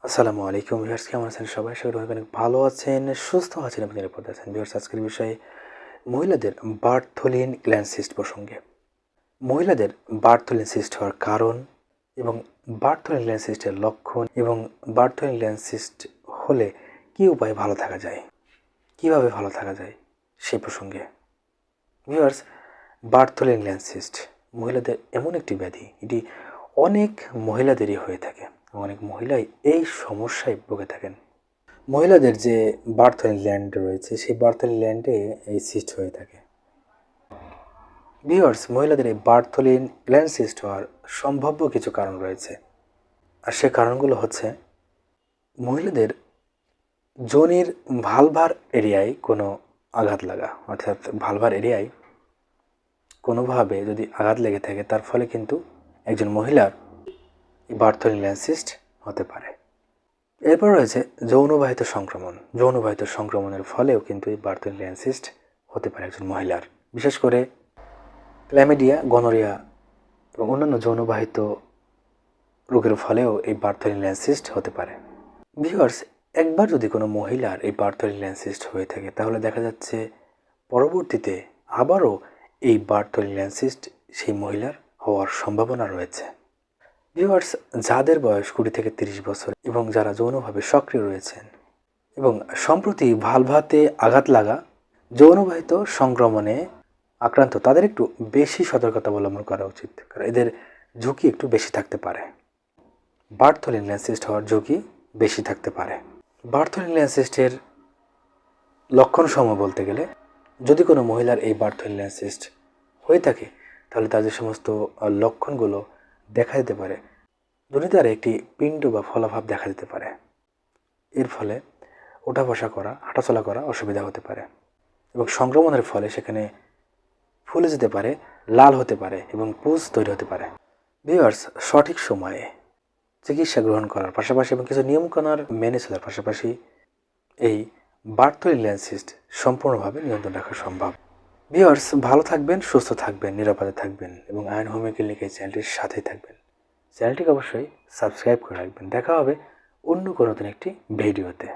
আসসালামু আলাইকুম ভিউয়ার্স, কেমন আছেন সবাই? সবাই অনেক ভালো আছেন, সুস্থ আছেন এবং নিরাপদে আছেন। ভিউয়ার্স, আজকের বিষয়ে মহিলাদের বার্থোলিন গ্ল্যান্ড সিস্ট প্রসঙ্গে। মহিলাদের বার্থোলিন সিস্ট হওয়ার কারণ এবং বার্থোলিন গ্ল্যান্ড সিস্টের লক্ষণ এবং বার্থোলিন গ্ল্যান্ড সিস্ট হলে কী উপায়ে ভালো থাকা যায়, কীভাবে ভালো থাকা যায় সেই প্রসঙ্গে। ভিউয়ার্স, বার্থোলিন গ্ল্যান্ড সিস্ট মহিলাদের এমন একটি ব্যাধি, এটি অনেক মহিলাদেরই হয়ে থাকে। অনেক মহিলাই এই সমস্যায় ভুগে থাকেন। মহিলাদের যে বার্থোলিন গ্ল্যান্ড রয়েছে, সেই বার্থোলিন গ্ল্যান্ডে এই সিস্ট হয়ে থাকে। ভিউয়ার্স, মহিলাদের এই বার্থোলিন গ্ল্যান্ড সিস্ট হওয়ার সম্ভাব্য কিছু কারণ রয়েছে। আর সে কারণগুলো হচ্ছে, মহিলাদের যোনির ভালভার এরিয়ায় কোনো আঘাত লাগা, অর্থাৎ ভালভার এরিয়ায় কোনোভাবে যদি আঘাত লেগে থাকে, তার ফলে কিন্তু একজন মহিলার বার্থোলিন গ্ল্যান্ড সিস্ট হতে পারে। এরপর রয়েছে যৌনবাহিত সংক্রমণ। যৌনবাহিত সংক্রমণের ফলেও কিন্তু এই বার্থোলিন গ্ল্যান্ড সিস্ট হতে পারে একজন মহিলার। বিশেষ করে ক্ল্যামিডিয়া, গনোরিয়া এবং অন্যান্য যৌনবাহিত রোগের ফলেও এই বার্থোলিন গ্ল্যান্ড সিস্ট হতে পারে। ভিউয়ার্স, একবার যদি কোনো মহিলার এই বার্থোলিন গ্ল্যান্ড সিস্ট হয়ে থাকে, তাহলে দেখা যাচ্ছে পরবর্তীতে আবারও এই বার্থোলিন গ্ল্যান্ড সিস্ট সেই মহিলার হওয়ার সম্ভাবনা রয়েছে। ভিউয়ার্স, যাদের বয়স 20 থেকে 30 বছর এবং যারা যৌনভাবে সক্রিয় রয়েছেন এবং সম্প্রতি ভালভাতে আঘাত লাগা, যৌনবাহিত সংক্রমণে আক্রান্ত, তাদের একটু বেশি সতর্কতা অবলম্বন করা উচিত, কারণ এদের ঝুঁকি একটু বেশি থাকতে পারে। বার্থোলিন গ্ল্যান্ড সিস্ট হওয়ার ঝুঁকি বেশি থাকতে পারে। বার্থোলিন গ্ল্যান্ড সিস্টের লক্ষণসমূহ বলতে গেলে, যদি কোনো মহিলার এই বার্থোলিন গ্ল্যান্ড সিস্ট হয়ে থাকে, তাহলে তার যে সমস্ত লক্ষণগুলো দেখা দিতে পারে, যোনিদ্বারে একটি পিণ্ড বা ফলাভাব দেখা দিতে পারে। এর ফলে ওঠা বসা করা, হাঁটাচলা করা অসুবিধা হতে পারে এবং সংক্রমণের ফলে সেখানে ফুলে যেতে পারে, লাল হতে পারে এবং পুঁজ তৈরি হতে পারে। ভিউয়ার্স, সঠিক সময়ে চিকিৎসা গ্রহণ করার পাশাপাশি এবং কিছু নিয়মকানুন মেনে চলার পাশাপাশি এই বার্থোলিন গ্ল্যান্ড সিস্ট সম্পূর্ণভাবে নিয়ন্ত্রণ রাখা সম্ভব। ভিউয়ার্স, ভালো থাকবেন, সুস্থ থাকবেন, নিরাপদে থাকবেন এবং আয়ন হোমিও ক্লিনিক এই চ্যানেলটির সাথেই থাকবেন। চ্যানেলটিকে অবশ্যই সাবস্ক্রাইব করে রাখবেন। দেখা হবে অন্য কোনো নতুন একটি ভিডিওতে।